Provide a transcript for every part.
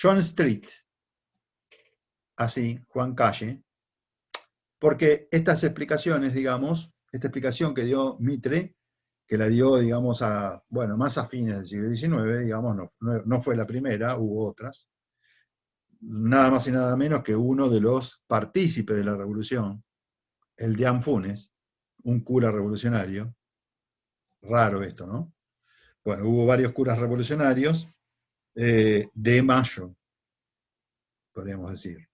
John Street, así, Juan Calle, porque estas explicaciones, digamos, esta explicación que dio Mitre, que la dio, digamos, bueno, más a fines del siglo XIX, digamos, no fue la primera, hubo otras, nada más y nada menos que uno de los partícipes de la revolución, el Dian Funes, un cura revolucionario, raro esto, ¿no? Bueno, hubo varios curas revolucionarios de Mayo, podríamos decir.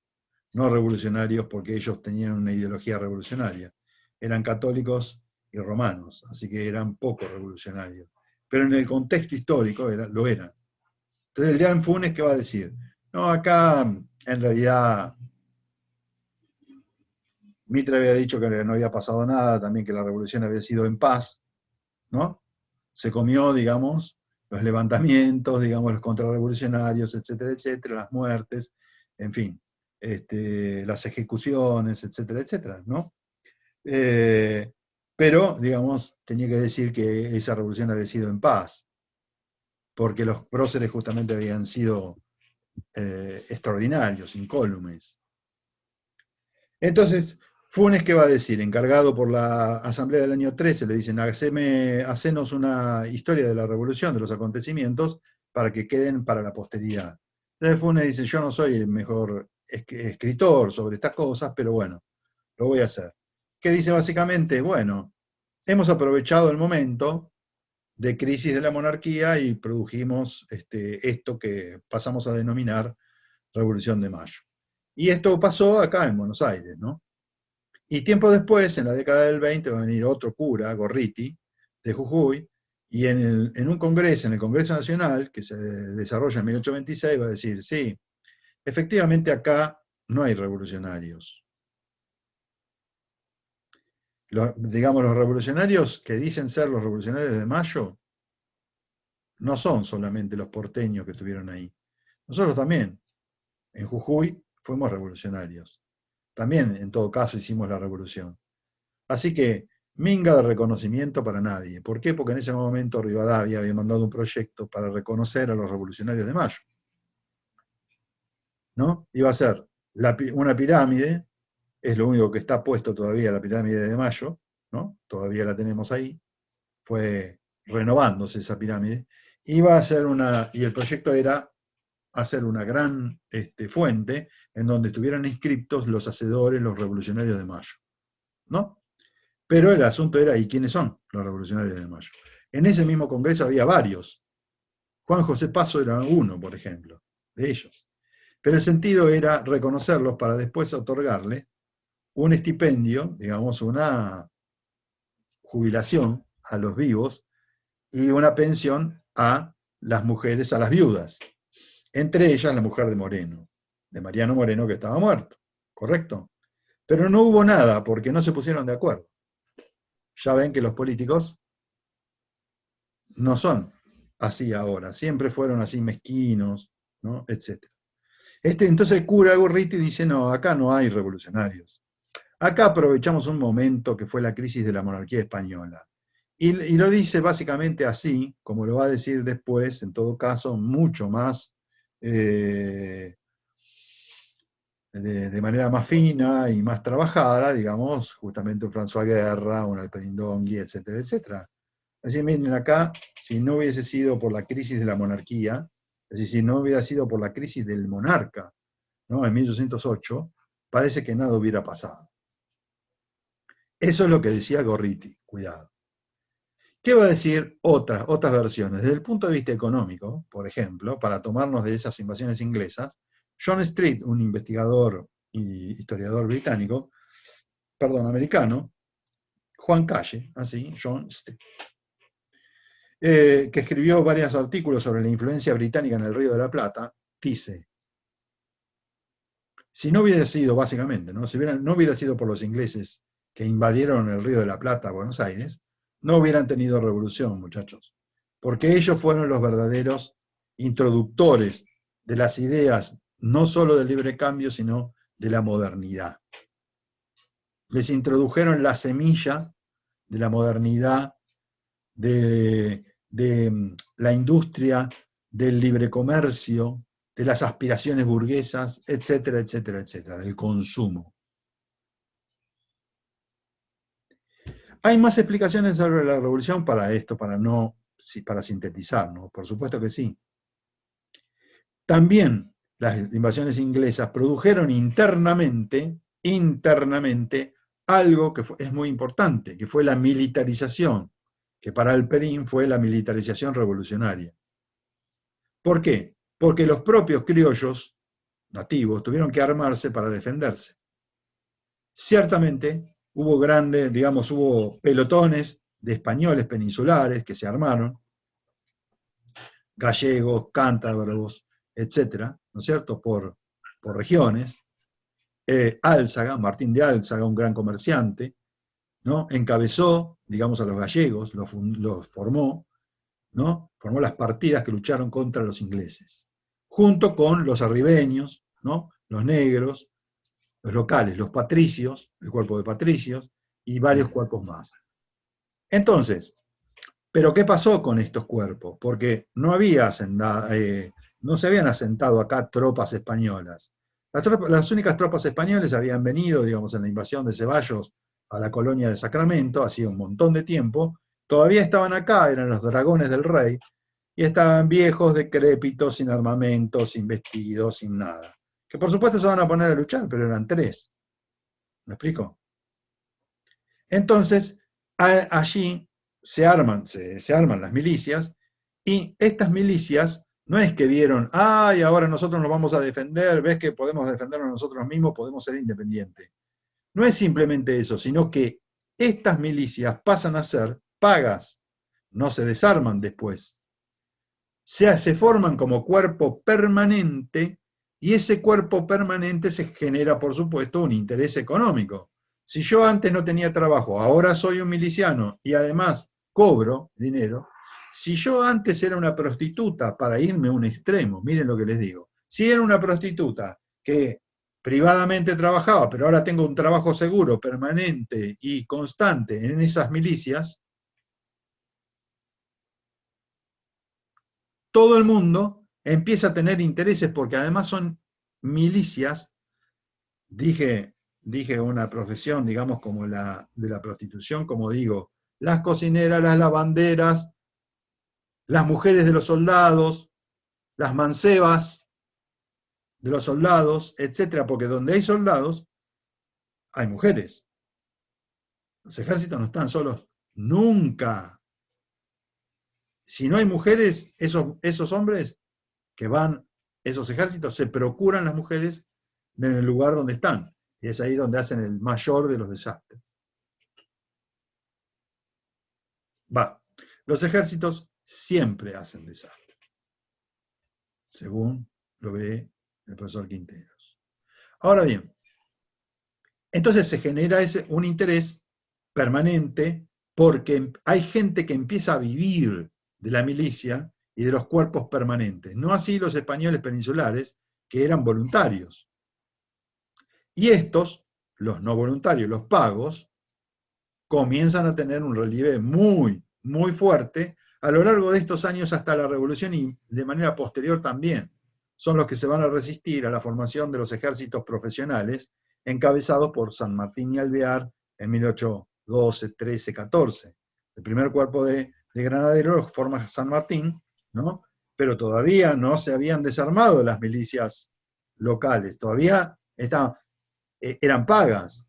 No revolucionarios porque ellos tenían una ideología revolucionaria. Eran católicos y romanos, así que eran poco revolucionarios. Pero en el contexto histórico lo eran. Entonces el Dian Funes, ¿qué va a decir? No, acá en realidad Mitre había dicho que no había pasado nada, también que la revolución había sido en paz, ¿no? Se comió, digamos, los levantamientos, digamos, los contrarrevolucionarios, etcétera, etcétera, las muertes, en fin, las ejecuciones, etcétera, etcétera, ¿no? Pero, digamos, tenía que decir que esa revolución había sido en paz, porque los próceres justamente habían sido extraordinarios, incólumes. Entonces, Funes, ¿qué va a decir? Encargado por la Asamblea del año 13, le dicen, hacenos una historia de la revolución, de los acontecimientos, para que queden para la posteridad. Entonces Funes dice, yo no soy el mejor escritor sobre estas cosas, pero bueno, lo voy a hacer. ¿Qué dice básicamente? Bueno, hemos aprovechado el momento de crisis de la monarquía y produjimos esto que pasamos a denominar Revolución de Mayo. Y esto pasó acá en Buenos Aires, ¿no? Y tiempo después, en la década del 20, va a venir otro cura, Gorriti, de Jujuy, y en un congreso, en el Congreso Nacional, que se desarrolla en 1826, va a decir, sí, efectivamente acá no hay revolucionarios. Digamos, los revolucionarios que dicen ser los revolucionarios de Mayo, no son solamente los porteños que estuvieron ahí. Nosotros también, en Jujuy, fuimos revolucionarios. También, en todo caso, hicimos la revolución. Así que, minga de reconocimiento para nadie. ¿Por qué? Porque en ese momento Rivadavia había mandado un proyecto para reconocer a los revolucionarios de Mayo, ¿no? Iba a ser una pirámide, es lo único que está puesto todavía, la pirámide de Mayo, ¿no? Todavía la tenemos ahí, fue renovándose esa pirámide, y el proyecto era hacer una gran fuente en donde estuvieran inscriptos los hacedores, los revolucionarios de Mayo, ¿no? Pero el asunto era, ¿y quiénes son los revolucionarios de Mayo? En ese mismo congreso había varios. Juan José Paso era uno, por ejemplo, de ellos. Pero el sentido era reconocerlos para después otorgarles un estipendio, digamos, una jubilación a los vivos y una pensión a las mujeres, a las viudas. Entre ellas la mujer de Moreno, de Mariano Moreno, que estaba muerto, ¿correcto? Pero no hubo nada porque no se pusieron de acuerdo. Ya ven que los políticos no son así ahora, siempre fueron así mezquinos, ¿no? Etc. Entonces el cura Gorriti dice, no, acá no hay revolucionarios. Acá aprovechamos un momento que fue la crisis de la monarquía española. Y lo dice básicamente así, como lo va a decir después, en todo caso, mucho más, de manera más fina y más trabajada, digamos, justamente un François Guerra, un Alperindongui, etcétera, etcétera. Así, miren, acá, si no hubiese sido por la crisis de la monarquía, es decir, si no hubiera sido por la crisis del monarca, ¿no? En 1808, parece que nada hubiera pasado. Eso es lo que decía Gorriti, cuidado. ¿Qué va a decir otras versiones? Desde el punto de vista económico, por ejemplo, para tomarnos de esas invasiones inglesas, John Street, un investigador y historiador británico, perdón, americano, Juan Calle, así, John Street, que escribió varios artículos sobre la influencia británica en el Río de la Plata, dice, si no hubiera sido, básicamente, ¿no? Si no hubiera sido por los ingleses que invadieron el Río de la Plata, Buenos Aires, no hubieran tenido revolución, muchachos, porque ellos fueron los verdaderos introductores de las ideas, no solo del libre cambio, sino de la modernidad. Les introdujeron la semilla de la modernidad, de la industria del libre comercio, de las aspiraciones burguesas, etcétera, etcétera, etcétera, del consumo. ¿Hay más explicaciones sobre la revolución para esto, para sintetizar, ¿no? Por supuesto que sí. También las invasiones inglesas produjeron internamente algo que es muy importante, que fue la militarización, que para Alperín fue la militarización revolucionaria. ¿Por qué? Porque los propios criollos nativos tuvieron que armarse para defenderse. Ciertamente hubo pelotones de españoles peninsulares que se armaron, gallegos, cántabros, etcétera, ¿no es cierto?, por regiones. Álzaga, Martín de Álzaga, un gran comerciante, ¿no?, encabezó, digamos, a los gallegos, los formó, ¿no?, formó las partidas que lucharon contra los ingleses, junto con los arribeños, ¿no?, los negros, los locales, los patricios, el cuerpo de patricios, y varios cuerpos más. Entonces, ¿pero qué pasó con estos cuerpos? Porque no se habían asentado acá tropas españolas. Las únicas tropas españolas habían venido, digamos, en la invasión de Ceballos a la colonia de Sacramento, hacía un montón de tiempo, todavía estaban acá, eran los dragones del rey, y estaban viejos, decrépitos, sin armamento, sin vestidos, sin nada. Que por supuesto se van a poner a luchar, pero eran 3. ¿Me explico? Entonces, allí se arman las milicias, y estas milicias no es que vieron, ay, ahora nosotros nos vamos a defender, ves que podemos defendernos nosotros mismos, podemos ser independientes. No es simplemente eso, sino que estas milicias pasan a ser pagas, no se desarman después. Se forman como cuerpo permanente, y ese cuerpo permanente se genera, por supuesto, un interés económico. Si yo antes no tenía trabajo, ahora soy un miliciano y además cobro dinero, si yo antes era una prostituta, para irme a un extremo, miren lo que les digo, si era una prostituta que privadamente trabajaba, pero ahora tengo un trabajo seguro, permanente y constante en esas milicias, todo el mundo empieza a tener intereses, porque además son milicias, dije una profesión, digamos, como la de la prostitución, como digo, las cocineras, las lavanderas, las mujeres de los soldados, las mancebas de los soldados, etcétera, porque donde hay soldados, hay mujeres. Los ejércitos no están solos nunca. Si no hay mujeres, esos hombres que van, esos ejércitos, se procuran las mujeres en el lugar donde están. Y es ahí donde hacen el mayor de los desastres. Los ejércitos siempre hacen desastres, según lo ve el profesor Quinteros. Ahora bien, entonces se genera un interés permanente, porque hay gente que empieza a vivir de la milicia y de los cuerpos permanentes. No así los españoles peninsulares, que eran voluntarios. Y estos, los no voluntarios, los pagos, comienzan a tener un relieve muy, muy fuerte a lo largo de estos años hasta la Revolución, y de manera posterior también. Son los que se van a resistir a la formación de los ejércitos profesionales, encabezados por San Martín y Alvear en 1812, 13, 14. El primer cuerpo de granaderos lo forma San Martín, ¿no?, pero todavía no se habían desarmado las milicias locales, todavía eran pagas.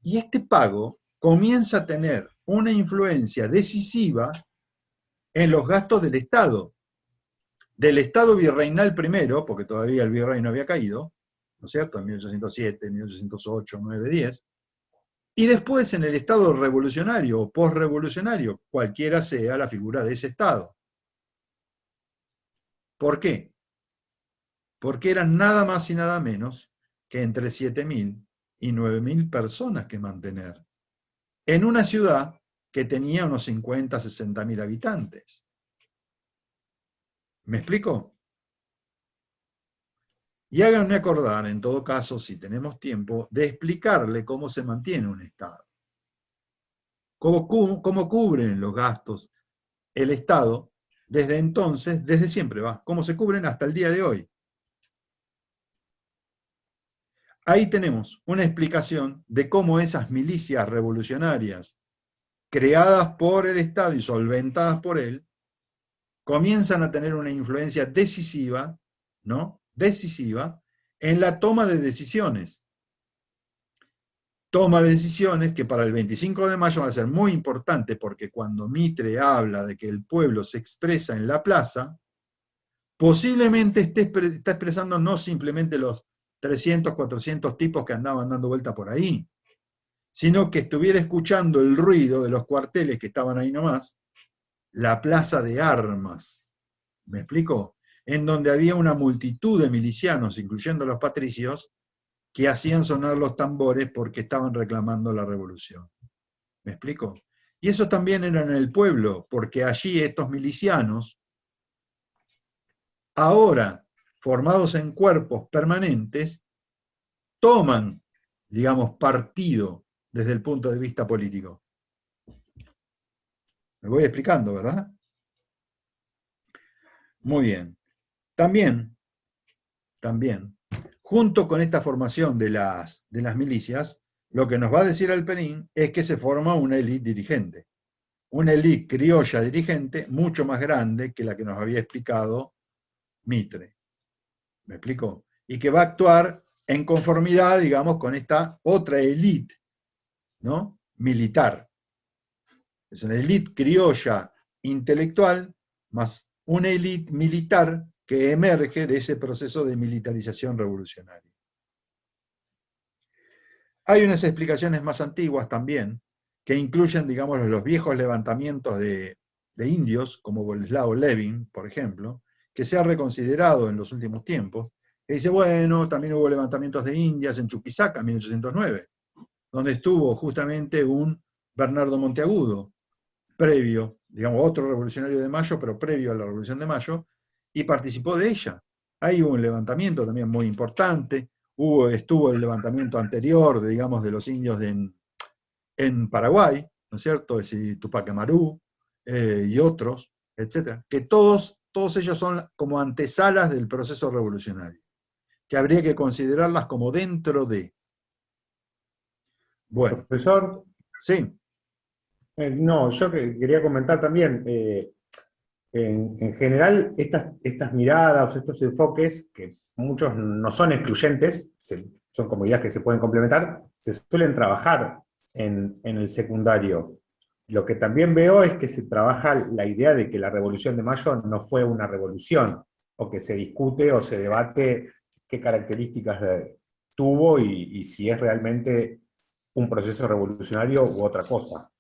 Y este pago comienza a tener una influencia decisiva en los gastos del Estado virreinal primero, porque todavía el virrey no había caído, ¿no es cierto?, en 1807, 1808, 9, 10, y después en el Estado revolucionario o postrevolucionario, cualquiera sea la figura de ese Estado. ¿Por qué? Porque eran nada más y nada menos que entre 7.000 y 9.000 personas que mantener, en una ciudad que tenía unos 50, 60.000 habitantes. ¿Me explico? Y háganme acordar, en todo caso, si tenemos tiempo, de explicarle cómo se mantiene un Estado. Cómo cubren los gastos el Estado desde entonces, desde siempre, cómo se cubren hasta el día de hoy. ahí tenemos una explicación de cómo esas milicias revolucionarias creadas por el Estado y solventadas por él, comienzan a tener una influencia decisiva, ¿no? Decisiva en la toma de decisiones. Toma de decisiones que para el 25 de mayo va a ser muy importante, porque cuando Mitre habla de que el pueblo se expresa en la plaza, posiblemente está expresando no simplemente los 300, 400 tipos que andaban dando vuelta por ahí, sino que estuviera escuchando el ruido de los cuarteles que estaban ahí nomás, la plaza de armas, ¿me explico? En donde había una multitud de milicianos, incluyendo los patricios, que hacían sonar los tambores porque estaban reclamando la revolución. ¿Me explico? Y eso también era en el pueblo, porque allí estos milicianos, ahora formados en cuerpos permanentes, toman, digamos, partido desde el punto de vista político. Me voy explicando, ¿verdad? Muy bien. También, junto con esta formación de las milicias, lo que nos va a decir Alperín es que se forma una élite dirigente. Una élite criolla dirigente mucho más grande que la que nos había explicado Mitre. ¿Me explico? Y que va a actuar en conformidad, digamos, con esta otra élite, ¿no? Militar. Es una élite criolla intelectual más una élite militar que emerge de ese proceso de militarización revolucionaria. Hay unas explicaciones más antiguas también, que incluyen, digamos, los viejos levantamientos de indios, como Boleslao Levin, por ejemplo, que se ha reconsiderado en los últimos tiempos, que dice, bueno, también hubo levantamientos de indias en Chuquisaca en 1809, donde estuvo justamente un Bernardo Monteagudo, previo, digamos, otro revolucionario de Mayo, pero previo a la Revolución de Mayo, y participó de ella. Ahí hubo un levantamiento también muy importante, estuvo el levantamiento anterior, digamos, de los indios en Paraguay, ¿no es cierto? Es decir, Tupac Amaru y otros, etcétera, que todos ellos son como antesalas del proceso revolucionario, que habría que considerarlas como dentro de. Bueno, Profesor, sí, no, yo quería comentar también, en general, estas miradas, estos enfoques, que muchos no son excluyentes, son como ideas que se pueden complementar, se suelen trabajar en el secundario. Lo que también veo es que se trabaja la idea de que la Revolución de Mayo no fue una revolución, o que se discute o se debate qué características tuvo y si es realmente un proceso revolucionario u otra cosa.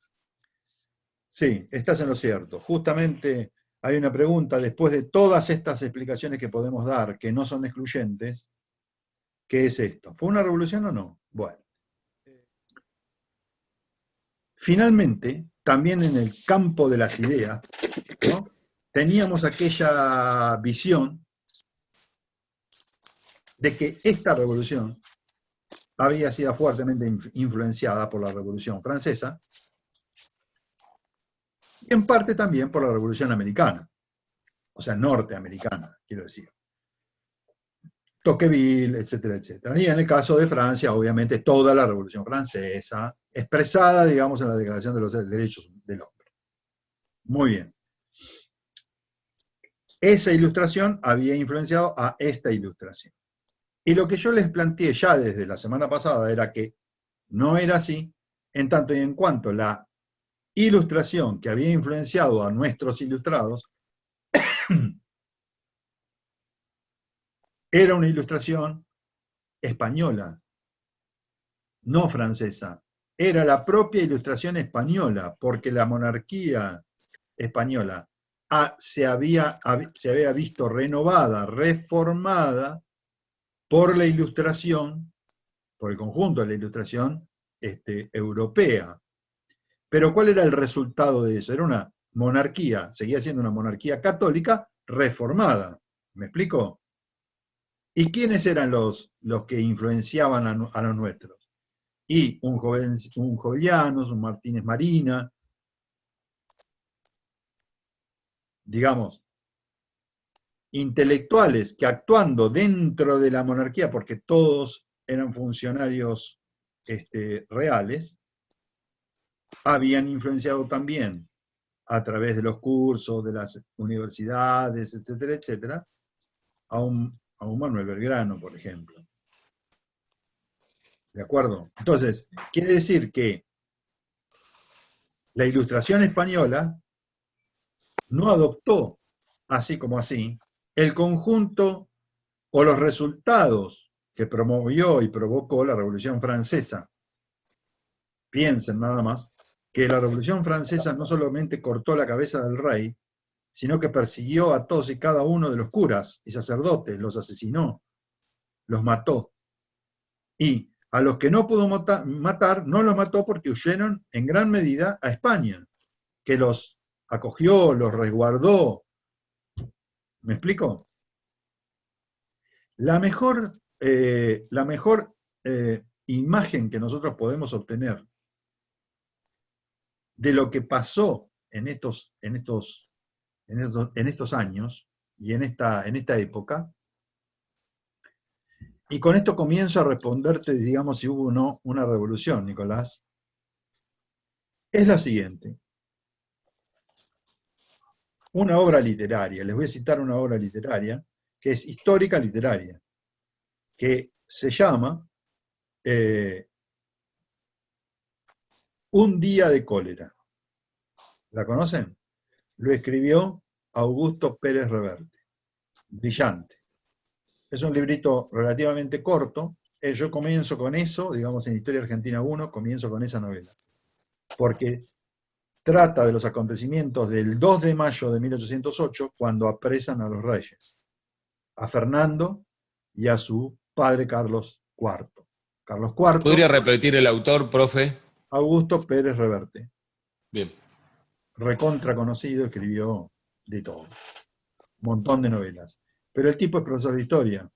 sí, estás en lo cierto. Justamente hay una pregunta, después de todas estas explicaciones que podemos dar, que no son excluyentes, ¿qué es esto? ¿Fue una revolución o no? Bueno, finalmente, también en el campo de las ideas, ¿no? Teníamos aquella visión de que esta revolución había sido fuertemente influenciada por la Revolución Francesa y en parte también por la Revolución Americana, o sea, norteamericana, quiero decir. Tocqueville, etcétera, etcétera. Y en el caso de Francia, obviamente, toda la Revolución Francesa, expresada, digamos, en la Declaración de los Derechos del Hombre. Muy bien. Esa ilustración había influenciado a esta ilustración. Y lo que yo les planteé ya desde la semana pasada era que no era así, en tanto y en cuanto la ilustración que había influenciado a nuestros ilustrados era una ilustración española, no francesa. Era la propia ilustración española, porque la monarquía española se había visto renovada, reformada por la ilustración, por el conjunto de la ilustración europea. Pero ¿cuál era el resultado de eso? Era una monarquía, seguía siendo una monarquía católica reformada. ¿Me explico? ¿Y quiénes eran los que influenciaban a los nuestros? Y un Jovellanos, un Martínez Marina, digamos, intelectuales que actuando dentro de la monarquía, porque todos eran funcionarios reales, habían influenciado también a través de los cursos, de las universidades, etcétera, etcétera, a un Manuel Belgrano, por ejemplo. ¿De acuerdo? Entonces, quiere decir que la Ilustración española no adoptó, así como así, el conjunto o los resultados que promovió y provocó la Revolución Francesa. Piensen nada más que la Revolución Francesa no solamente cortó la cabeza del rey, sino que persiguió a todos y cada uno de los curas y sacerdotes, los asesinó, los mató. Y a los que no pudo matar, no los mató porque huyeron en gran medida a España, que los acogió, los resguardó. ¿Me explico? La mejor imagen que nosotros podemos obtener de lo que pasó en estos años y en esta época, y con esto comienzo a responderte, digamos, si hubo o no una revolución, Nicolás, es la siguiente. Una obra literaria, les voy a citar una obra literaria, que es histórica literaria, que se llama Un día de cólera. ¿La conocen? Lo escribió Augusto Pérez Reverte. Brillante. Es un librito relativamente corto. Yo comienzo con eso, digamos en Historia Argentina 1, comienzo con esa novela. Porque trata de los acontecimientos del 2 de mayo de 1808, cuando apresan a los reyes, a Fernando y a su padre Carlos IV. Carlos IV. ¿Podría repetir el autor, profe? Augusto Pérez Reverte. Bien. Recontra conocido, escribió de todo. Un montón de novelas. Pero el tipo es profesor de historia,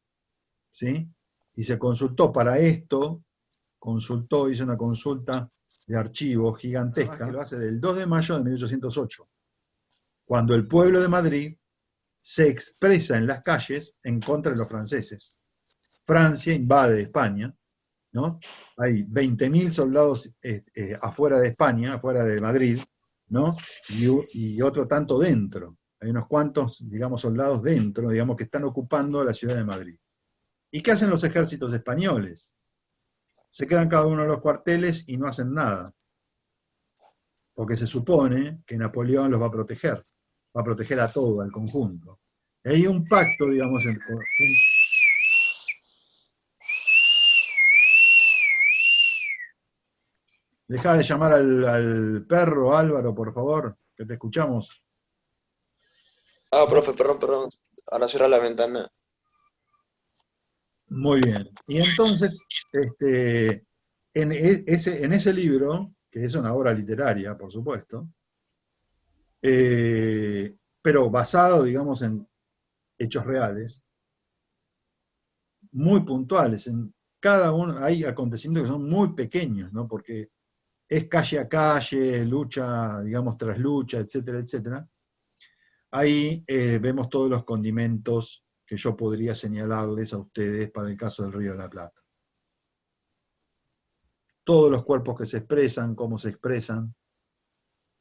¿sí? Y se consultó para esto, hizo una consulta de archivo gigantesca, que lo hace del 2 de mayo de 1808, cuando el pueblo de Madrid se expresa en las calles en contra de los franceses. Francia invade España, ¿no? Hay 20.000 soldados afuera de España, afuera de Madrid, ¿no? Y otro tanto dentro. Hay unos cuantos, digamos, soldados dentro, digamos, que están ocupando la ciudad de Madrid. ¿Y qué hacen los ejércitos españoles? Se quedan cada uno en los cuarteles y no hacen nada. Porque se supone que Napoleón los va a proteger a todo, al conjunto. Y hay un pacto, digamos, Deja de llamar al perro, Álvaro, por favor, que te escuchamos. Ah, profe, perdón. Ahora cierra la ventana. Muy bien. Y entonces, en ese libro, que es una obra literaria, por supuesto, pero basado, digamos, en hechos reales, muy puntuales. En cada uno hay acontecimientos que son muy pequeños, ¿no? Porque es calle a calle, lucha, digamos, tras lucha, etcétera, etcétera. Ahí vemos todos los condimentos que yo podría señalarles a ustedes para el caso del Río de la Plata. Todos los cuerpos que se expresan, cómo se expresan.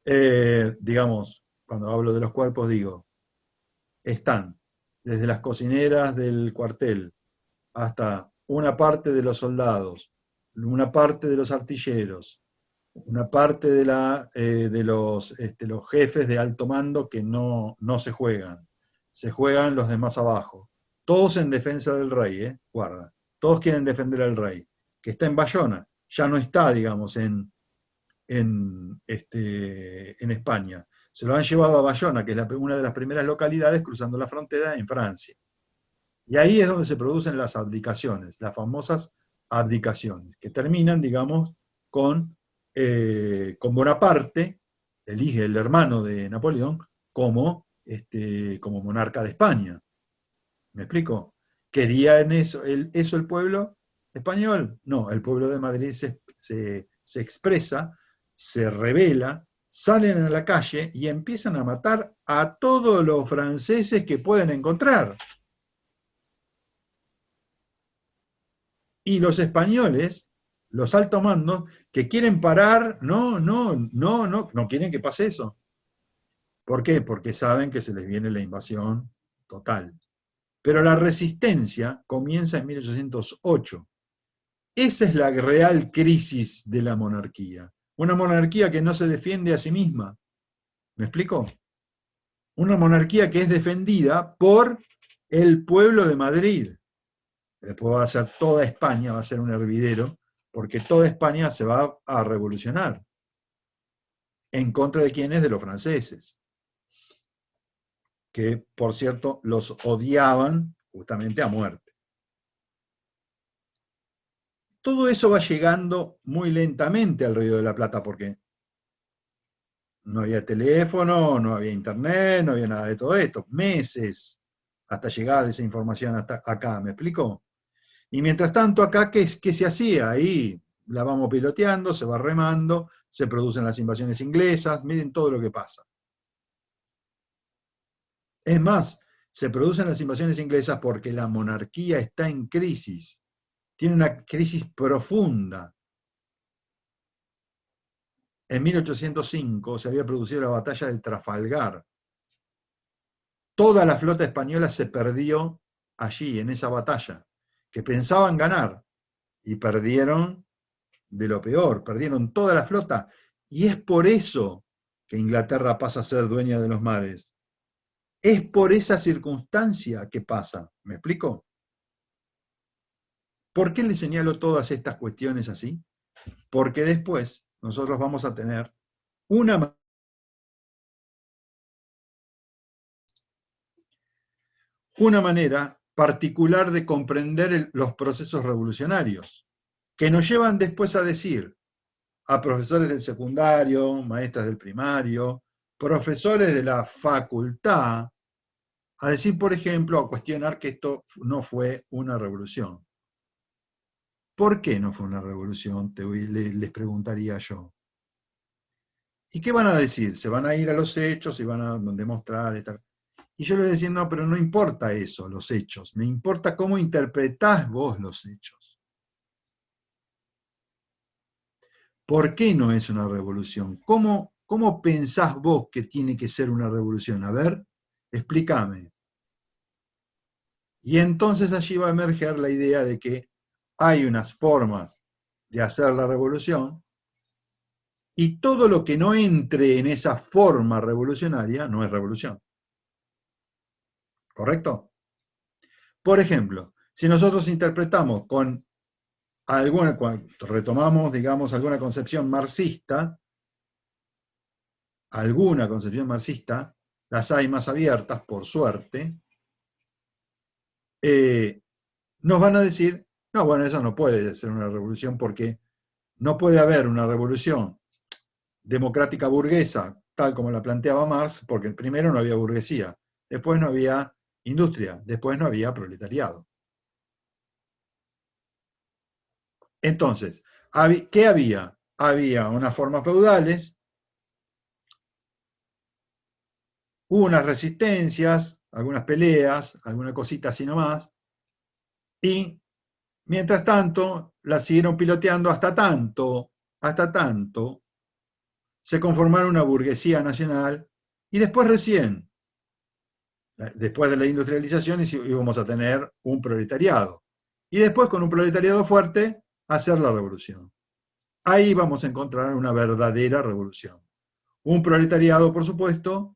Digamos, cuando hablo de los cuerpos digo, están desde las cocineras del cuartel hasta una parte de los soldados, una parte de los artilleros, una parte de los jefes de alto mando que no se juegan los de más abajo, todos en defensa del rey, guarda, todos quieren defender al rey, que está en Bayona, ya no está, digamos, en España, se lo han llevado a Bayona, que es una de las primeras localidades cruzando la frontera en Francia, y ahí es donde se producen las abdicaciones, las famosas abdicaciones, que terminan, digamos, con Bonaparte, el hermano de Napoleón, como monarca de España. ¿Me explico? ¿Quería en eso el pueblo español? No, el pueblo de Madrid se expresa, se rebela, salen a la calle y empiezan a matar a todos los franceses que pueden encontrar. Y los españoles, los altos mandos, que quieren parar, no quieren que pase eso. ¿Por qué? Porque saben que se les viene la invasión total. Pero la resistencia comienza en 1808. Esa es la real crisis de la monarquía. Una monarquía que no se defiende a sí misma. ¿Me explico? Una monarquía que es defendida por el pueblo de Madrid. Después va a ser toda España, va a ser un hervidero, porque toda España se va a revolucionar. ¿En contra de quiénes? De los franceses. Que, por cierto, los odiaban justamente a muerte. Todo eso va llegando muy lentamente al Río de la Plata, porque no había teléfono, no había internet, no había nada de todo esto. Meses hasta llegar esa información hasta acá, ¿me explico? Y mientras tanto, acá, ¿qué se hacía? Ahí la vamos piloteando, se va remando, se producen las invasiones inglesas, miren todo lo que pasa. Es más, se producen las invasiones inglesas porque la monarquía está en crisis, tiene una crisis profunda. En 1805 se había producido la batalla de Trafalgar. Toda la flota española se perdió allí, en esa batalla, que pensaban ganar, y perdieron de lo peor, perdieron toda la flota, y es por eso que Inglaterra pasa a ser dueña de los mares. Es por esa circunstancia que pasa, ¿me explico? ¿Por qué le señalo todas estas cuestiones así? Porque después nosotros vamos a tener una manera particular de comprender los procesos revolucionarios, que nos llevan después a decir a profesores del secundario, maestras del primario, profesores de la facultad, a decir, por ejemplo, a cuestionar que esto no fue una revolución. ¿Por qué no fue una revolución? Les preguntaría yo. ¿Y qué van a decir? ¿Se van a ir a los hechos y van a demostrar? Y yo les voy a decir, no, pero no importa eso, los hechos. Me importa cómo interpretás vos los hechos. ¿Por qué no es una revolución? ¿Cómo pensás vos que tiene que ser una revolución? A ver, explícame. Y entonces allí va a emerger la idea de que hay unas formas de hacer la revolución y todo lo que no entre en esa forma revolucionaria no es revolución. ¿Correcto? Por ejemplo, si nosotros interpretamos con retomamos, digamos, alguna concepción marxista, las hay más abiertas, por suerte, nos van a decir, no, bueno, eso no puede ser una revolución porque no puede haber una revolución democrática burguesa, tal como la planteaba Marx, porque primero no había burguesía, después no había industria, después no había proletariado. Entonces, ¿qué había? Había unas formas feudales, hubo unas resistencias, algunas peleas, alguna cosita así nomás, y mientras tanto la siguieron piloteando hasta tanto, se conformaron una burguesía nacional, y después recién, después de la industrialización, íbamos a tener un proletariado. Y después, con un proletariado fuerte, hacer la revolución. Ahí vamos a encontrar una verdadera revolución. Un proletariado, por supuesto,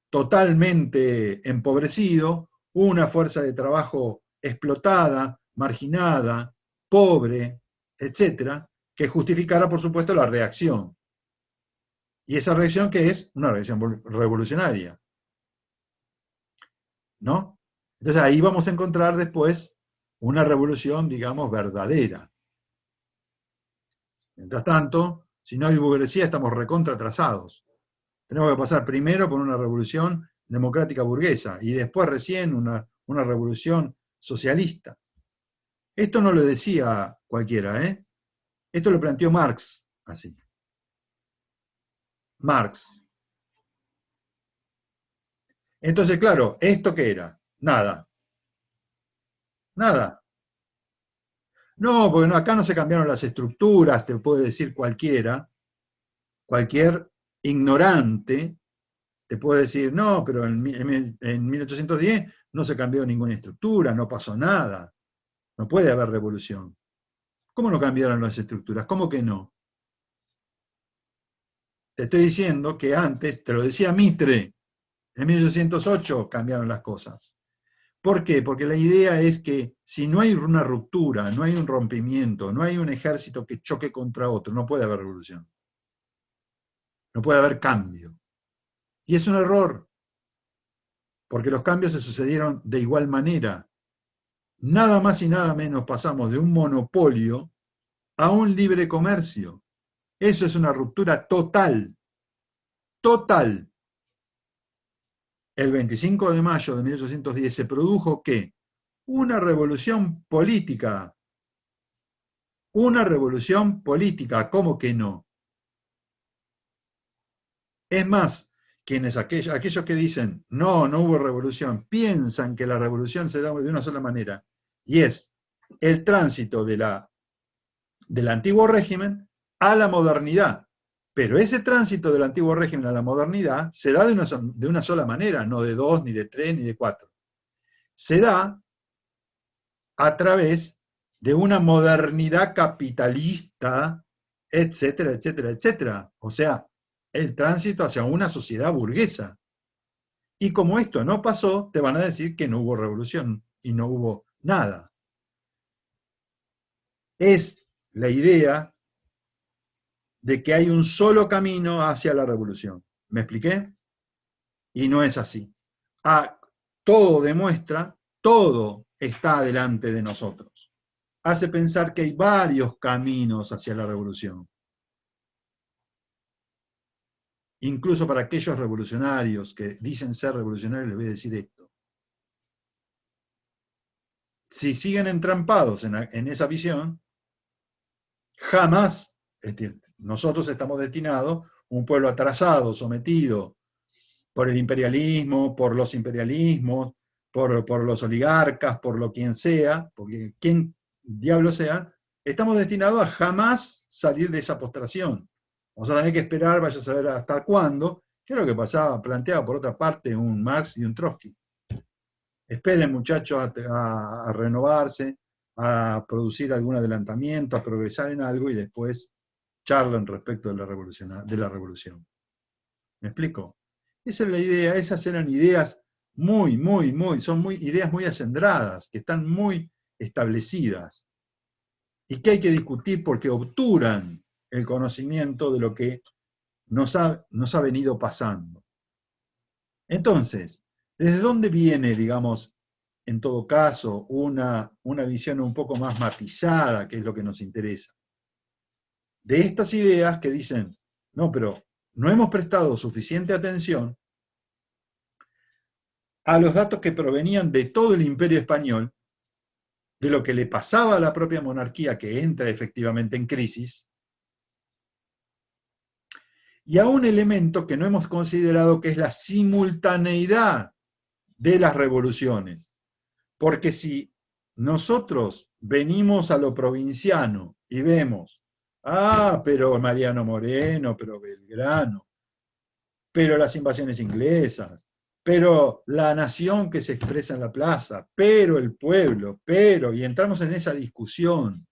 totalmente empobrecido, una fuerza de trabajo explotada, marginada, pobre, etcétera, que justificara, por supuesto, la reacción. Y esa reacción que es una reacción revolucionaria, ¿no? Entonces ahí vamos a encontrar después una revolución, digamos, verdadera. Mientras tanto, si no hay burguesía, estamos recontra atrasados. Tenemos que pasar primero por una revolución democrática burguesa y después recién una revolución socialista. Esto no lo decía cualquiera, ¿eh? Esto lo planteó Marx así. Marx. Entonces, claro, ¿esto qué era? Nada. Nada. No, porque acá no se cambiaron las estructuras, te puede decir cualquiera, cualquier ignorante te puede decir, no, pero en 1810 no se cambió ninguna estructura, no pasó nada, no puede haber revolución. ¿Cómo no cambiaron las estructuras? ¿Cómo que no? Te estoy diciendo que antes, te lo decía Mitre, en 1808 cambiaron las cosas. ¿Por qué? Porque la idea es que si no hay una ruptura, no hay un rompimiento, no hay un ejército que choque contra otro, no puede haber revolución. No puede haber cambio. Y es un error, porque los cambios se sucedieron de igual manera. Nada más y nada menos pasamos de un monopolio a un libre comercio. Eso es una ruptura total. Total. El 25 de mayo de 1810 se produjo ¿qué? Una revolución política. Una revolución política, ¿cómo que no? Es más, aquellos que dicen, no, no hubo revolución, piensan que la revolución se da de una sola manera, y es el tránsito del antiguo régimen a la modernidad. Pero ese tránsito del antiguo régimen a la modernidad se da de una sola manera, no de dos, ni de tres, ni de cuatro. Se da a través de una modernidad capitalista, etcétera, etcétera, etcétera. O sea, el tránsito hacia una sociedad burguesa. Y como esto no pasó, te van a decir que no hubo revolución y no hubo nada. Es la idea de que hay un solo camino hacia la revolución. ¿Me expliqué? Y no es así. Todo demuestra, todo está delante de nosotros. Hace pensar que hay varios caminos hacia la revolución. Incluso para aquellos revolucionarios que dicen ser revolucionarios, les voy a decir esto. Si siguen entrampados en esa visión, jamás, nosotros estamos destinados, un pueblo atrasado, sometido por el imperialismo, por los imperialismos, por los oligarcas, por lo quien sea, porque quien diablo sea, estamos destinados a jamás salir de esa postración. Vamos a tener que esperar, vaya a saber hasta cuándo, que es lo que planteaba por otra parte un Marx y un Trotsky. Esperen, muchachos, a renovarse, a producir algún adelantamiento, a progresar en algo y después charlan respecto de la revolución. ¿Me explico? Esa es la idea, esas eran ideas son ideas muy acendradas, que están muy establecidas y que hay que discutir porque obturan el conocimiento de lo que nos ha venido pasando. Entonces, ¿desde dónde viene, digamos, en todo caso, una visión un poco más matizada, que es lo que nos interesa? De estas ideas que dicen, no, pero no hemos prestado suficiente atención a los datos que provenían de todo el imperio español, de lo que le pasaba a la propia monarquía, que entra efectivamente en crisis, y a un elemento que no hemos considerado, que es la simultaneidad de las revoluciones. Porque si nosotros venimos a lo provinciano y vemos, pero Mariano Moreno, pero Belgrano, pero las invasiones inglesas, pero la nación que se expresa en la plaza, pero el pueblo, y entramos en esa discusión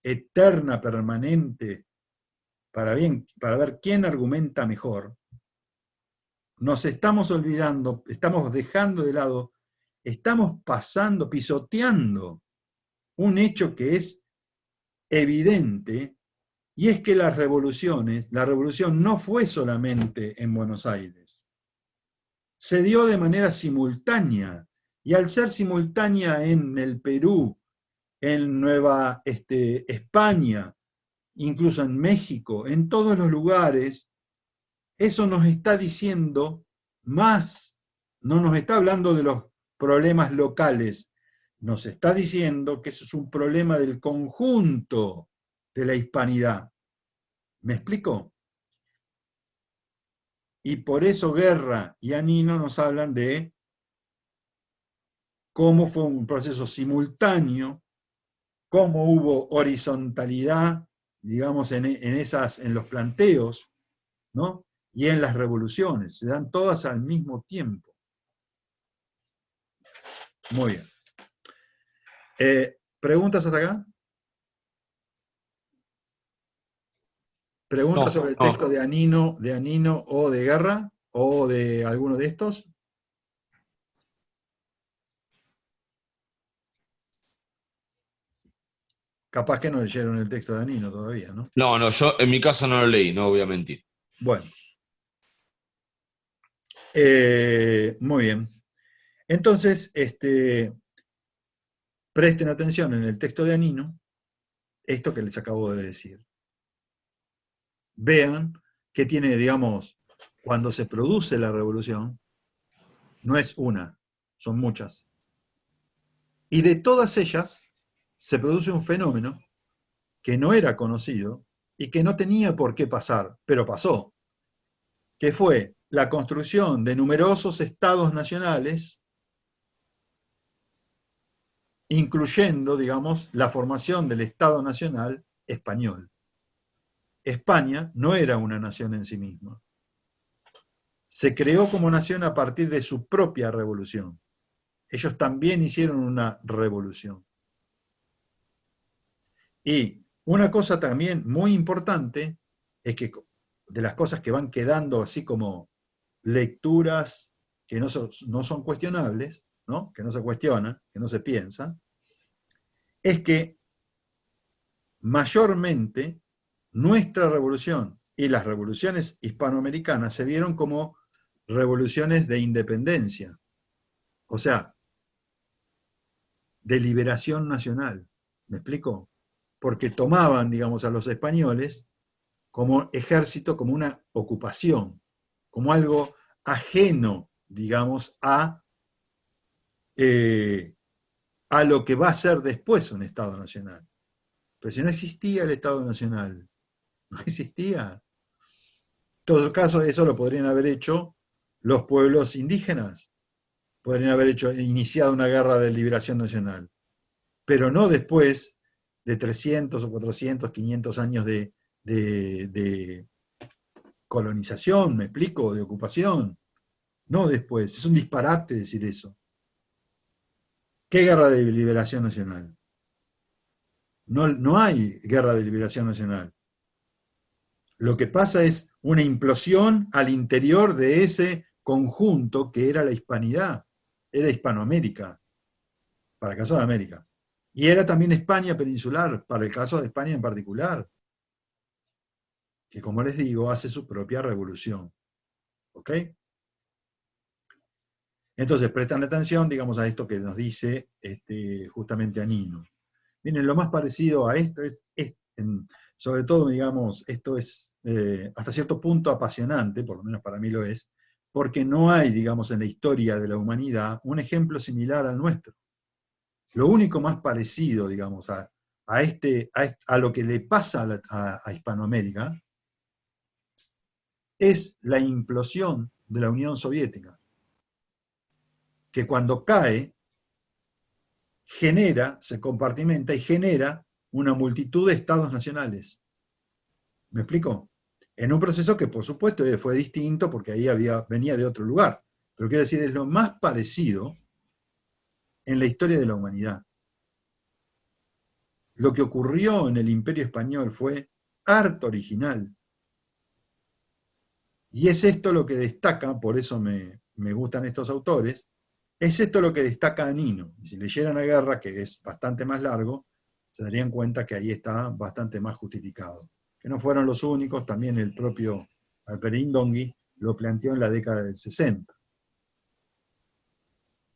eterna, permanente, para ver quién argumenta mejor, nos estamos olvidando, estamos dejando de lado, estamos pisoteando un hecho que es evidente, y es que la revolución no fue solamente en Buenos Aires. Se dio de manera simultánea, y al ser simultánea en el Perú, en Nueva España, incluso en México, en todos los lugares, eso nos está diciendo más, no nos está hablando de los problemas locales, nos está diciendo que eso es un problema del conjunto de la hispanidad. ¿Me explico? Y por eso Guerra y Anino nos hablan de cómo fue un proceso simultáneo, cómo hubo horizontalidad, digamos, en los planteos, ¿no? Y en las revoluciones, se dan todas al mismo tiempo. Muy bien. ¿Preguntas hasta acá? ¿Preguntas No, sobre el no. texto de Anino o de Guerra? ¿O de alguno de estos? Capaz que no leyeron el texto de Anino todavía, ¿no? No, no, yo en mi caso no lo leí, no voy a mentir. Bueno. Muy bien. Entonces, presten atención en el texto de Anino, esto que les acabo de decir. Vean que tiene, digamos, cuando se produce la revolución, no es una, son muchas. Y de todas ellas se produce un fenómeno que no era conocido y que no tenía por qué pasar, pero pasó, que fue la construcción de numerosos estados nacionales, incluyendo, digamos, la formación del Estado Nacional español. España no era una nación en sí misma. Se creó como nación a partir de su propia revolución. Ellos también hicieron una revolución. Y una cosa también muy importante es que de las cosas que van quedando así como lecturas que no son cuestionables, ¿no? Que no se cuestionan, que no se piensan, es que mayormente nuestra revolución y las revoluciones hispanoamericanas se vieron como revoluciones de independencia, o sea, de liberación nacional. ¿Me explico? Porque tomaban, digamos, a los españoles como ejército, como una ocupación, como algo ajeno, digamos, a lo que va a ser después un Estado Nacional. Pero si no existía el Estado Nacional, no existía. En todo caso, eso lo podrían haber hecho los pueblos indígenas, podrían haber iniciado una guerra de liberación nacional, pero no después de 300 o 400, 500 años de colonización, me explico, de ocupación. No después, es un disparate decir eso. ¿Qué guerra de liberación nacional? No, no hay guerra de liberación nacional. Lo que pasa es una implosión al interior de ese conjunto que era la hispanidad, era Hispanoamérica, para el caso de América. Y era también España peninsular, para el caso de España en particular, que como les digo, hace su propia revolución. ¿Ok? Entonces, prestan atención, digamos, a esto que nos dice justamente Anino. Miren, lo más parecido a esto sobre todo, digamos, esto es hasta cierto punto apasionante, por lo menos para mí lo es, porque no hay, digamos, en la historia de la humanidad un ejemplo similar al nuestro. Lo único más parecido, digamos, a lo que le pasa a Hispanoamérica es la implosión de la Unión Soviética, que cuando cae, se compartimenta y genera una multitud de estados nacionales. ¿Me explico? En un proceso que, por supuesto, fue distinto porque ahí venía de otro lugar. Pero quiero decir, es lo más parecido en la historia de la humanidad. Lo que ocurrió en el Imperio Español fue harto original. Y es esto lo que destaca, por eso me gustan estos autores, es esto lo que destaca Anino. Y si leyeran a Guerra, que es bastante más largo, se darían cuenta que ahí está bastante más justificado. Que no fueron los únicos, también el propio Alperín Dongui lo planteó en la década del 60.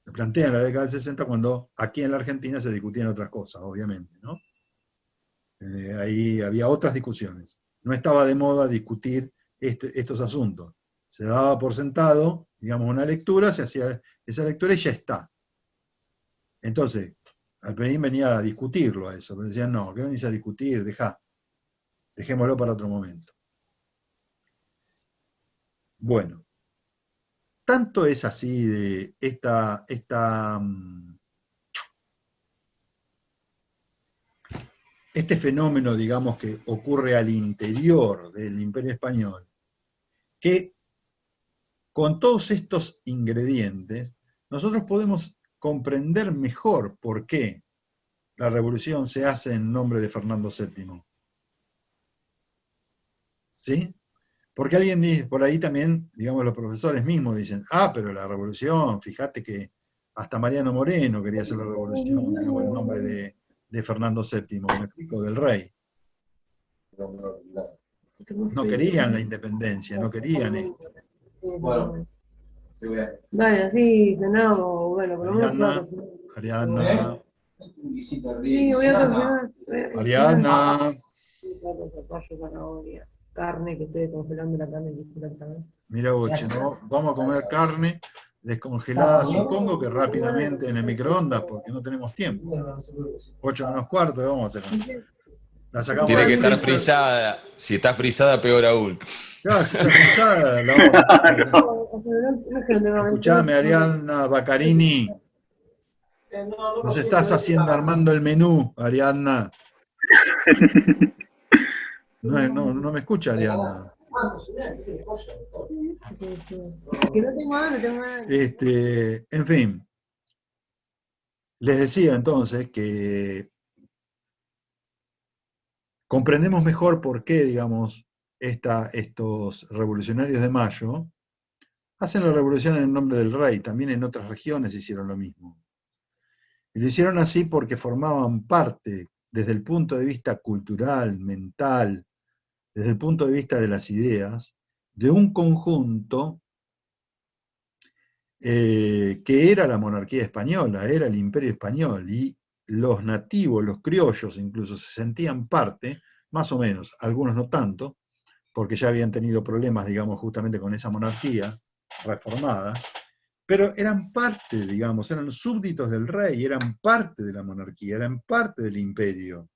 Lo plantea en la década del 60 cuando aquí en la Argentina se discutían otras cosas, obviamente, ¿no? Ahí había otras discusiones. No estaba de moda discutir estos asuntos. Se daba por sentado, digamos, una lectura, se hacía esa lectura y ya está. Entonces, Alperín venía a discutirlo a eso, pero decían, no, ¿qué venís a discutir? Dejémoslo para otro momento. Bueno, tanto es así de este fenómeno, digamos, que ocurre al interior del Imperio Español, que con todos estos ingredientes, nosotros podemos comprender mejor por qué la revolución se hace en nombre de Fernando VII. ¿Sí? Porque alguien dice, por ahí también, digamos, los profesores mismos dicen, pero la revolución, fíjate que hasta Mariano Moreno quería hacer la revolución, digamos, en nombre de Fernando VII, me explico, del rey. No querían la independencia, no querían esto. Bueno, dale, así cenamos, bueno, por lo menos Ariadna, Ariadna, sí, voy a cocinar. Ariadna, Carne, que estoy congelando la carne. mira vos, che, ¿no? Vamos a comer carne descongelada, supongo que rápidamente en el microondas, porque no tenemos tiempo. 8 menos cuarto, vamos a hacer. La sacamos Tiene del que estar freezer. frisada. Si está frisada, peor aún. Claro, si está frisada, la vamos a... Escuchame, Ariadna Baccarini. Nos estás haciendo armando el menú, Ariadna. No me escucha, Ariadna. Que no tengo hambre, tengo hambre. En fin. Les decía entonces que comprendemos mejor por qué, digamos, estos revolucionarios de Mayo hacen la revolución en el nombre del rey. También en otras regiones hicieron lo mismo. Y lo hicieron así porque formaban parte, desde el punto de vista cultural, mental, desde el punto de vista de las ideas, de un conjunto que era la monarquía española, era el imperio español, y los nativos, los criollos incluso, se sentían parte, más o menos, algunos no tanto, porque ya habían tenido problemas, digamos, justamente con esa monarquía reformada, pero eran parte, digamos, eran súbditos del rey, eran parte de la monarquía, eran parte del imperio.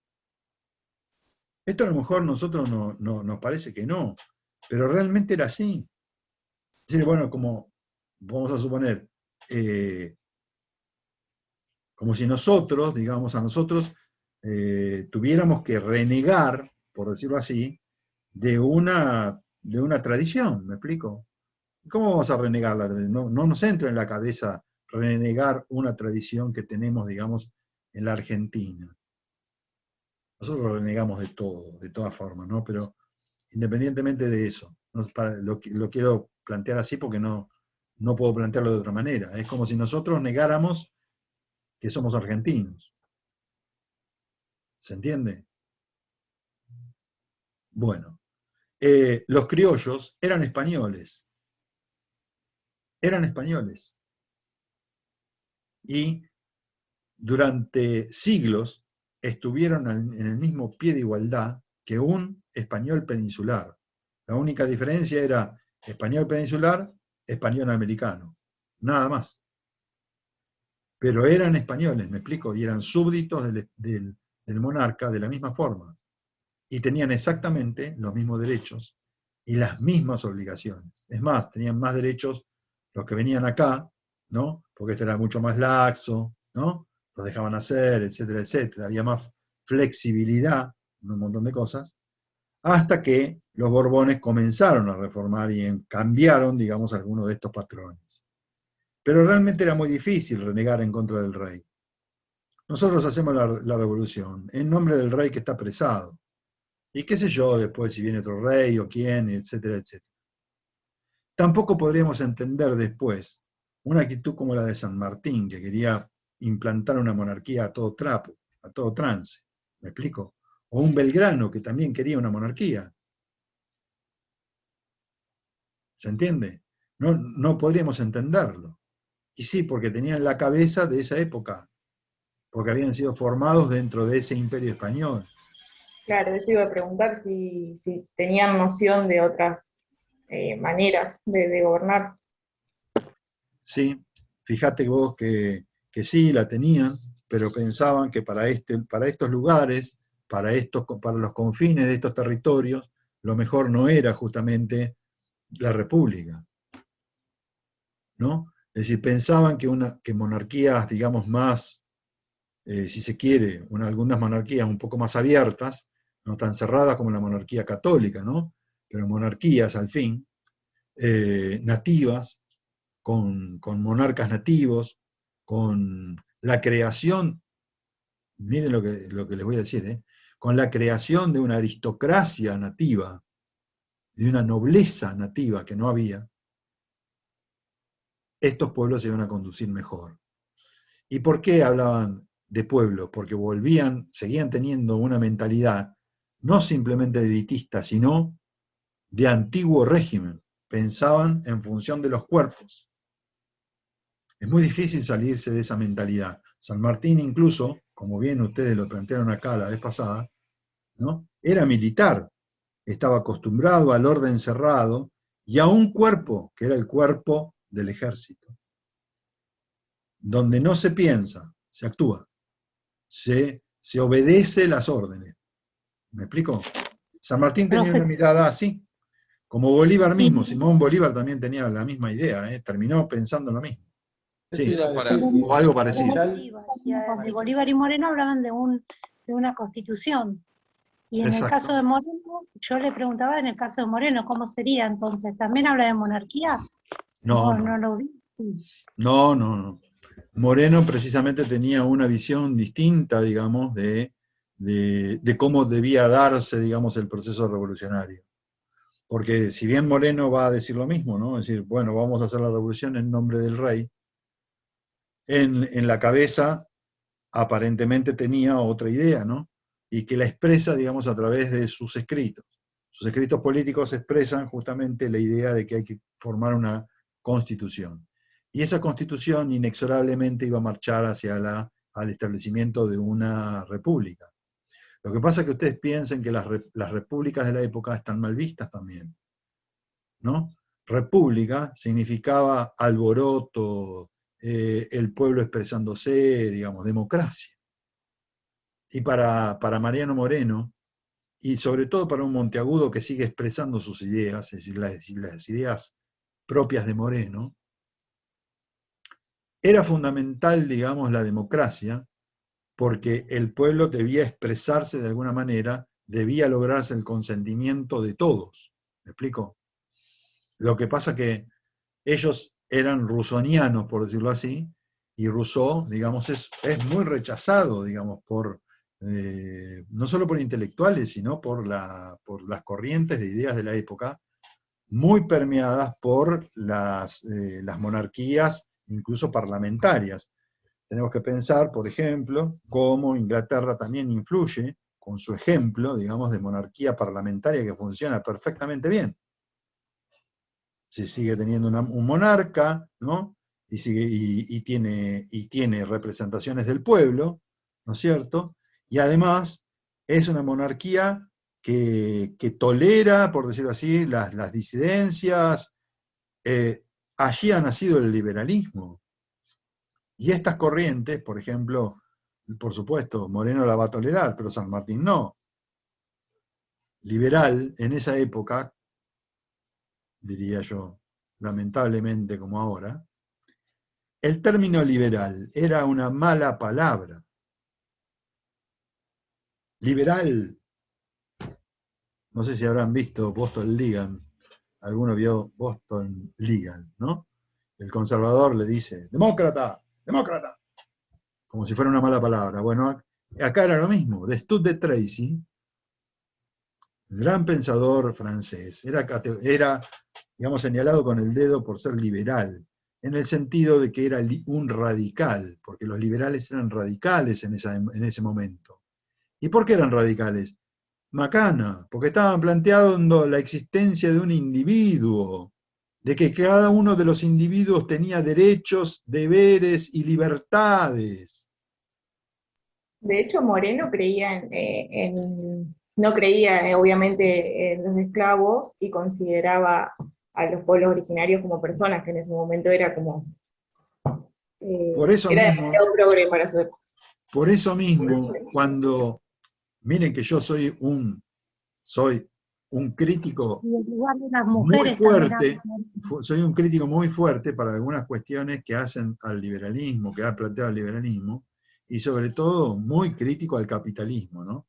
Esto a lo mejor a nosotros nos parece que no, pero realmente era así. Es decir, bueno, como vamos a suponer, como si nosotros, digamos, a nosotros tuviéramos que renegar, por decirlo así, de una tradición, ¿me explico? ¿Cómo vamos a renegar la tradición? No nos entra en la cabeza renegar una tradición que tenemos, digamos, en la Argentina. Nosotros renegamos de todo, de todas formas, ¿no? Pero independientemente de eso, lo quiero plantear así porque no puedo plantearlo de otra manera. Es como si nosotros negáramos que somos argentinos. ¿Se entiende? Bueno, los criollos eran españoles. Eran españoles. Y durante siglos estuvieron en el mismo pie de igualdad que un español peninsular. La única diferencia era español peninsular, español americano. Nada más. Pero eran españoles, me explico, y eran súbditos del monarca de la misma forma. Y tenían exactamente los mismos derechos y las mismas obligaciones. Es más, tenían más derechos los que venían acá, ¿no? Porque este era mucho más laxo, ¿no? Los dejaban hacer, etcétera, etcétera. Había más flexibilidad en un montón de cosas, hasta que los Borbones comenzaron a reformar y cambiaron, digamos, algunos de estos patrones. Pero realmente era muy difícil renegar en contra del rey. Nosotros hacemos la revolución en nombre del rey que está apresado. Y qué sé yo después si viene otro rey o quién, etcétera, etcétera. Tampoco podríamos entender después una actitud como la de San Martín, que quería implantar una monarquía a todo trapo, a todo trance. ¿Me explico? O un Belgrano que también quería una monarquía. ¿Se entiende? No podríamos entenderlo. Y sí, porque tenían la cabeza de esa época, porque habían sido formados dentro de ese imperio español. Claro, eso iba a preguntar si tenían noción de otras maneras de gobernar. Sí, fíjate vos que sí la tenían, pero pensaban que para estos lugares, para los confines de estos territorios, lo mejor no era justamente la república, ¿no? Es decir, pensaban que monarquías, digamos, más si se quiere, algunas monarquías un poco más abiertas, no tan cerradas como la monarquía católica, ¿no? Pero monarquías al fin, nativas, con monarcas nativos, con la creación, miren lo que les voy a decir, con la creación de una aristocracia nativa, de una nobleza nativa que no había, estos pueblos se iban a conducir mejor. ¿Y por qué hablaban de pueblos? Porque seguían teniendo una mentalidad no simplemente elitista, sino de antiguo régimen. Pensaban en función de los cuerpos. Es muy difícil salirse de esa mentalidad. San Martín incluso, como bien ustedes lo plantearon acá la vez pasada, ¿no? Era militar, estaba acostumbrado al orden cerrado y a un cuerpo, que era el cuerpo del ejército, donde no se piensa, se actúa, se obedece las órdenes. ¿Me explico? San Martín tenía una mirada así, como Bolívar mismo. Simón Bolívar también tenía la misma idea, terminó pensando lo mismo. Sí, o algo parecido. De Bolívar y Moreno hablaban de una constitución. Y en el caso de Moreno, yo le preguntaba en el caso de Moreno, ¿cómo sería entonces? ¿También habla de monarquía? No lo vi. No. Moreno precisamente tenía una visión distinta, digamos, de cómo debía darse, digamos, el proceso revolucionario. Porque si bien Moreno va a decir lo mismo, ¿no? Es decir, bueno, vamos a hacer la revolución en nombre del rey, en la cabeza aparentemente tenía otra idea, ¿no? Y que la expresa, digamos, a través de sus escritos. Sus escritos políticos expresan justamente la idea de que hay que formar una constitución. Y esa constitución inexorablemente iba a marchar hacia al establecimiento de una república. Lo que pasa es que ustedes piensen que las repúblicas de la época están mal vistas también, ¿no? República significaba alboroto, el pueblo expresándose, digamos, democracia. Y para Mariano Moreno, y sobre todo para un Monteagudo que sigue expresando sus ideas, es decir, las ideas propias de Moreno, era fundamental, digamos, la democracia, porque el pueblo debía expresarse de alguna manera, debía lograrse el consentimiento de todos. ¿Me explico? Lo que pasa que ellos eran rusonianos, por decirlo así, y Rousseau, digamos, es muy rechazado, digamos, no solo por intelectuales, sino por las corrientes de ideas de la época, muy permeadas por las monarquías, incluso parlamentarias. Tenemos que pensar, por ejemplo, cómo Inglaterra también influye con su ejemplo, digamos, de monarquía parlamentaria que funciona perfectamente bien. Se sigue teniendo un monarca, ¿no? Y tiene representaciones del pueblo, ¿no es cierto? Y además es una monarquía que tolera, por decirlo así, las disidencias. Allí ha nacido el liberalismo. Y estas corrientes, por ejemplo, por supuesto, Moreno la va a tolerar, pero San Martín no. Liberal, en esa época, diría yo, lamentablemente como ahora, el término liberal era una mala palabra. Liberal, no sé si habrán visto Boston Legal, alguno vio Boston Legal, ¿no? El conservador le dice, demócrata, demócrata, como si fuera una mala palabra. Bueno, acá era lo mismo. Destud de Tracy, gran pensador francés, era, digamos, señalado con el dedo por ser liberal, en el sentido de que era un radical, porque los liberales eran radicales en ese momento. ¿Y por qué eran radicales? Macana, porque estaban planteando la existencia de un individuo, de que cada uno de los individuos tenía derechos, deberes y libertades. De hecho, Moreno creía no creía obviamente en los esclavos y consideraba a los pueblos originarios como personas, que en ese momento era como... por eso era mismo, demasiado progre para su época. Por eso mismo, cuando... Miren que yo soy un crítico muy fuerte, soy un crítico muy fuerte para algunas cuestiones que hacen al liberalismo, que ha planteado el liberalismo, y sobre todo muy crítico al capitalismo, ¿no?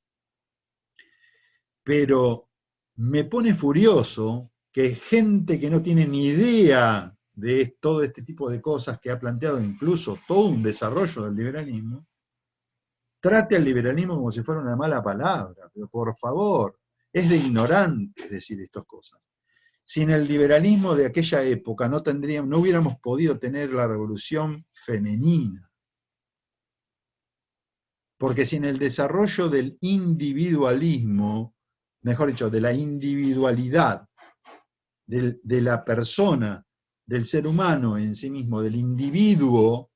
Pero me pone furioso que gente que no tiene ni idea de todo este tipo de cosas, que ha planteado incluso todo un desarrollo del liberalismo, trate al liberalismo como si fuera una mala palabra. Pero por favor, es de ignorantes decir estas cosas. Sin el liberalismo de aquella época no hubiéramos podido tener la revolución femenina. Porque sin el desarrollo del individualismo, mejor dicho, de la individualidad, de la persona, del ser humano en sí mismo, del individuo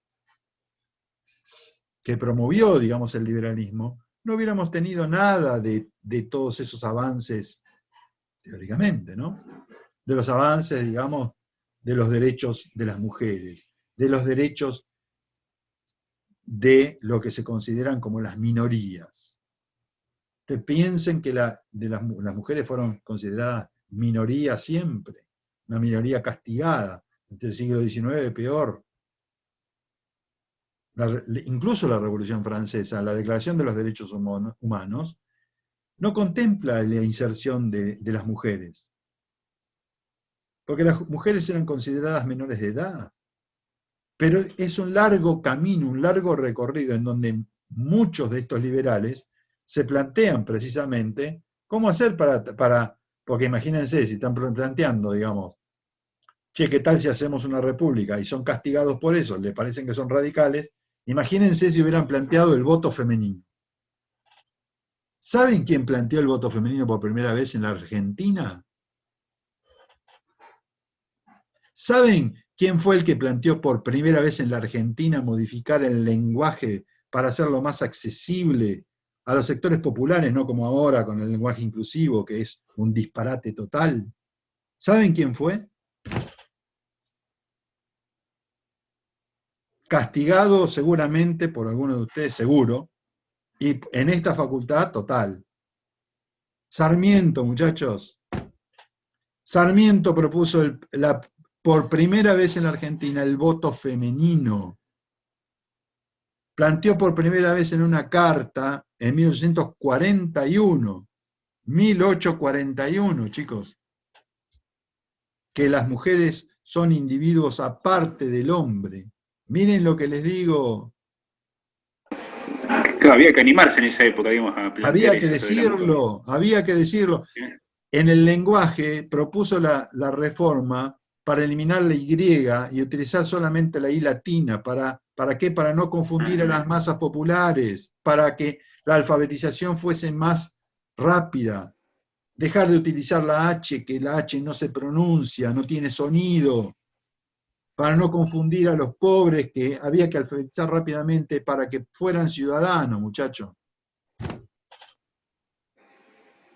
que promovió, digamos, el liberalismo, no hubiéramos tenido nada de todos esos avances, teóricamente, ¿no? De los avances, digamos, de los derechos de las mujeres, de los derechos de lo que se consideran como las minorías. Ustedes piensen que las mujeres fueron consideradas minoría siempre, una minoría castigada, entre el siglo XIX peor. Incluso la Revolución Francesa, la Declaración de los Derechos Humanos, no contempla la inserción de las mujeres, porque las mujeres eran consideradas menores de edad. Pero es un largo camino, un largo recorrido en donde muchos de estos liberales se plantean precisamente cómo hacer porque imagínense, si están planteando, digamos, che, ¿qué tal si hacemos una república? Y son castigados por eso, le parecen que son radicales, imagínense si hubieran planteado el voto femenino. ¿Saben quién planteó el voto femenino por primera vez en la Argentina? ¿Saben quién fue el que planteó por primera vez en la Argentina modificar el lenguaje para hacerlo más accesible a los sectores populares, no como ahora con el lenguaje inclusivo, que es un disparate total? ¿Saben quién fue? Castigado seguramente por alguno de ustedes, seguro, y en esta facultad total. Sarmiento, muchachos. Sarmiento propuso por primera vez en la Argentina el voto femenino. Planteó por primera vez en una carta en 1841, chicos, que las mujeres son individuos aparte del hombre. Miren lo que les digo. Claro, había que animarse en esa época, digamos, a plantear Había que eso de la decirlo, mujer. había que decirlo. ¿Sí? En el lenguaje propuso la reforma para eliminar la Y y utilizar solamente la I latina. ¿Para qué? Para no confundir a las masas populares, para que la alfabetización fuese más rápida. Dejar de utilizar la H, que la H no se pronuncia, no tiene sonido, para no confundir a los pobres, que había que alfabetizar rápidamente para que fueran ciudadanos, muchachos.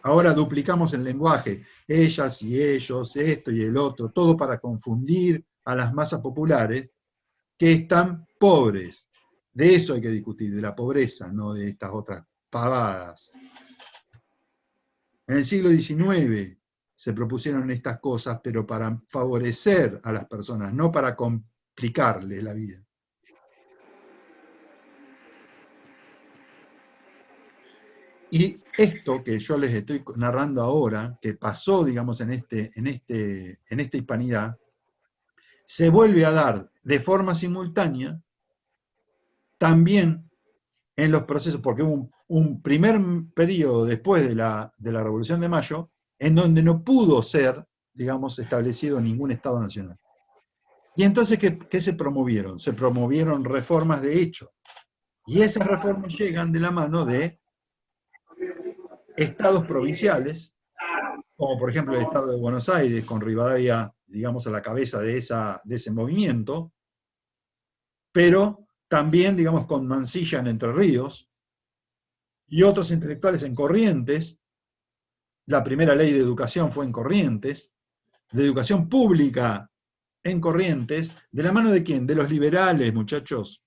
Ahora duplicamos el lenguaje, ellas y ellos, esto y el otro, todo para confundir a las masas populares que están pobres. De eso hay que discutir, de la pobreza, no de estas otras pavadas. En el siglo XIX se propusieron estas cosas, pero para favorecer a las personas, no para complicarles la vida. Y esto que yo les estoy narrando ahora, que pasó, digamos, en esta hispanidad, se vuelve a dar de forma simultánea también en los procesos, porque hubo un primer periodo después de la Revolución de Mayo, en donde no pudo ser, digamos, establecido ningún Estado nacional. Y entonces, ¿qué se promovieron? Se promovieron reformas de hecho. Y esas reformas llegan de la mano de estados provinciales, como por ejemplo el Estado de Buenos Aires, con Rivadavia, digamos, a la cabeza de ese movimiento, pero también, digamos, con Mansilla en Entre Ríos, y otros intelectuales en Corrientes. La primera ley de educación fue en Corrientes, de educación pública en Corrientes, ¿de la mano de quién? De los liberales, muchachos.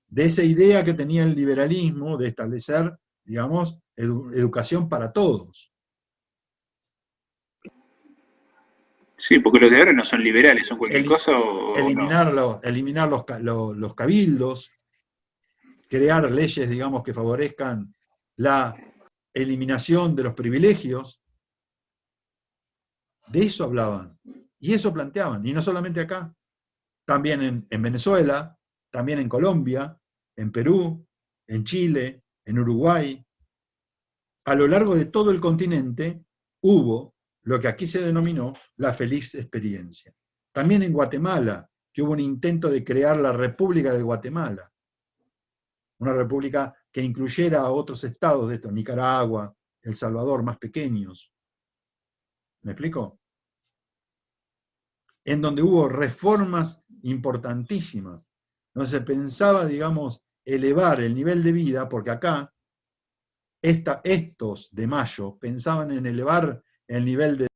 De esa idea que tenía el liberalismo de establecer, digamos, educación para todos. Sí, porque los de ahora no son liberales, son cualquier cosa o eliminar no. los cabildos, crear leyes, digamos, que favorezcan la eliminación de los privilegios. De eso hablaban, y eso planteaban, y no solamente acá, también en Venezuela, también en Colombia, en Perú, en Chile, en Uruguay. A lo largo de todo el continente hubo lo que aquí se denominó la feliz experiencia. También en Guatemala, que hubo un intento de crear la República de Guatemala, una república que incluyera a otros estados de estos, Nicaragua, El Salvador, más pequeños. ¿Me explico? En donde hubo reformas importantísimas, donde se pensaba, digamos, elevar el nivel de vida, porque acá estos de Mayo pensaban en elevar el nivel de